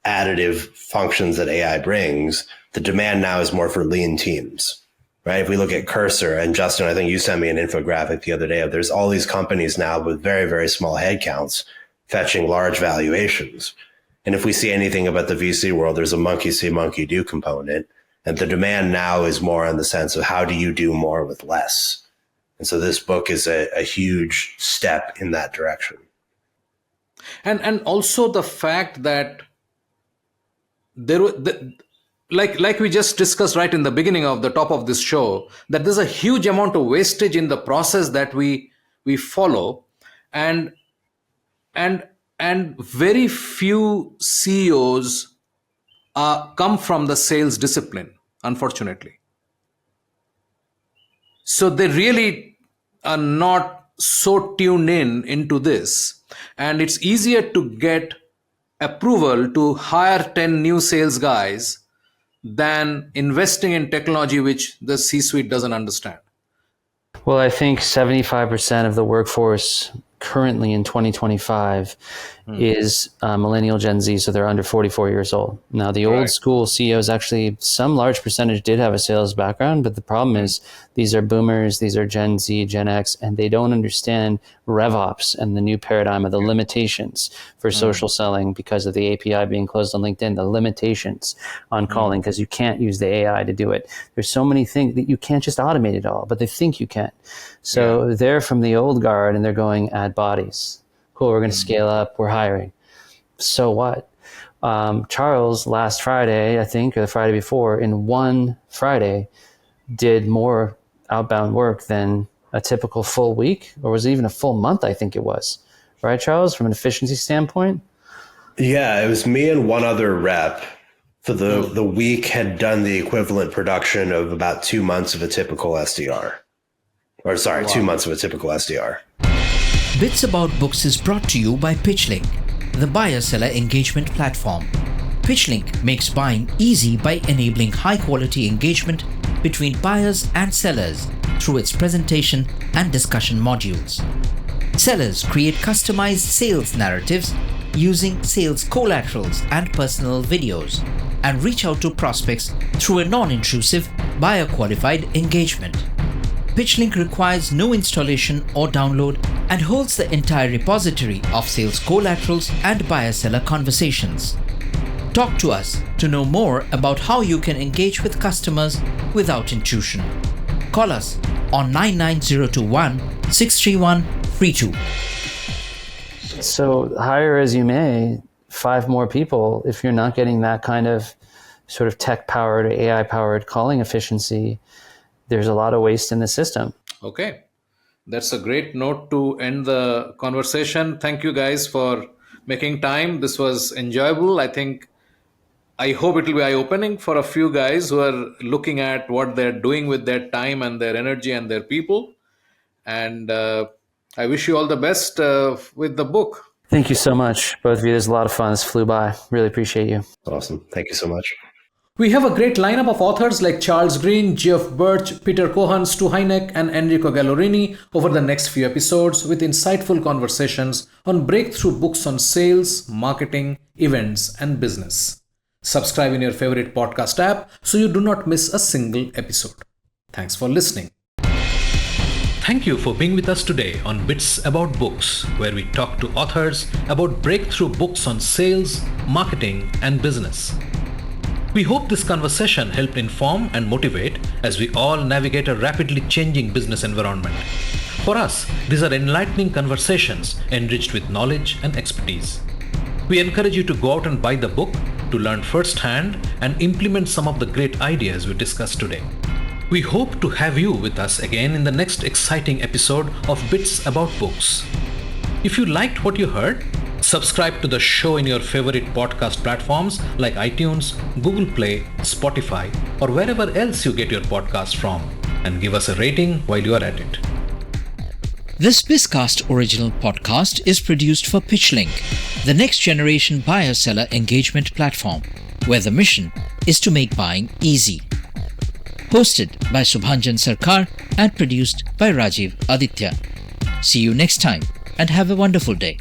additive functions that AI brings, the demand now is more for lean teams, right? If we look at Cursor, and Justin, I think you sent me an infographic the other day of there's all these companies now with very, very small headcounts fetching large valuations. And if we see anything about the VC world, there's a monkey see, monkey do component. And the demand now is more in the sense of how do you do more with less? And so this book is a huge step in that direction. And also the fact that like we just discussed right in the beginning of the top of this show, that there's a huge amount of wastage in the process that we follow, and very few CEOs come from the sales discipline, unfortunately. So they really are not so tuned into this, and it's easier to get approval to hire 10 new sales guys than investing in technology which the C-suite doesn't understand. Well, I think 75% of the workforce currently in 2025 is millennial Gen Z, so they're under 44 years old. Now, the old school CEOs, actually, some large percentage did have a sales background, but the problem is these are boomers, these are Gen Z, Gen X, and they don't understand RevOps and the new paradigm of the limitations for social selling because of the API being closed on LinkedIn, the limitations on calling because you can't use the AI to do it. There's so many things that you can't just automate it all, but they think you can. So they're from the old guard and they're going, add bodies. Cool, we're going to scale up, we're hiring. So what? Charles last Friday, I think, or the Friday before, in one Friday, did more outbound work than a typical full week, or was it even a full month, I think it was. Right, Charles, from an efficiency standpoint? Yeah, it was me and one other rep for the week had done the equivalent production of about 2 months of a typical SDR. Or sorry, 2 months of a typical SDR. Bits About Books is brought to you by PitchLink, the buyer-seller engagement platform. PitchLink makes buying easy by enabling high-quality engagement between buyers and sellers through its presentation and discussion modules. Sellers create customized sales narratives using sales collaterals and personal videos and reach out to prospects through a non-intrusive, buyer-qualified engagement. PitchLink requires no installation or download and holds the entire repository of sales collaterals and buyer-seller conversations. Talk to us to know more about how you can engage with customers without intrusion. Call us on 99021 631 32. So hire as you may, 5 more people, if you're not getting that kind of sort of tech-powered, AI-powered calling efficiency, there's a lot of waste in the system. Okay. That's a great note to end the conversation. Thank you guys for making time. This was enjoyable. I hope it will be eye-opening for a few guys who are looking at what they're doing with their time and their energy and their people. And I wish you all the best with the book. Thank you so much, both of you. This was a lot of fun. This flew by. Really appreciate you. Awesome. Thank you so much. We have a great lineup of authors like Charles Green, Geoff Birch, Peter Cohen, Stu Heineck, and Enrico Gallorini over the next few episodes with insightful conversations on breakthrough books on sales, marketing, events, and business. Subscribe in your favorite podcast app so you do not miss a single episode. Thanks for listening. Thank you for being with us today on Bits About Books, where we talk to authors about breakthrough books on sales, marketing, and business. We hope this conversation helped inform and motivate as we all navigate a rapidly changing business environment. For us, these are enlightening conversations enriched with knowledge and expertise. We encourage you to go out and buy the book to learn firsthand and implement some of the great ideas we discussed today. We hope to have you with us again in the next exciting episode of Bits About Books. If you liked what you heard, subscribe to the show in your favorite podcast platforms like iTunes, Google Play, Spotify, or wherever else you get your podcast from, and give us a rating while you are at it. This Bizcast original podcast is produced for PitchLink, the next generation buyer-seller engagement platform, where the mission is to make buying easy. Hosted by Subhanjan Sarkar and produced by Rajiv Aditya. See you next time and have a wonderful day.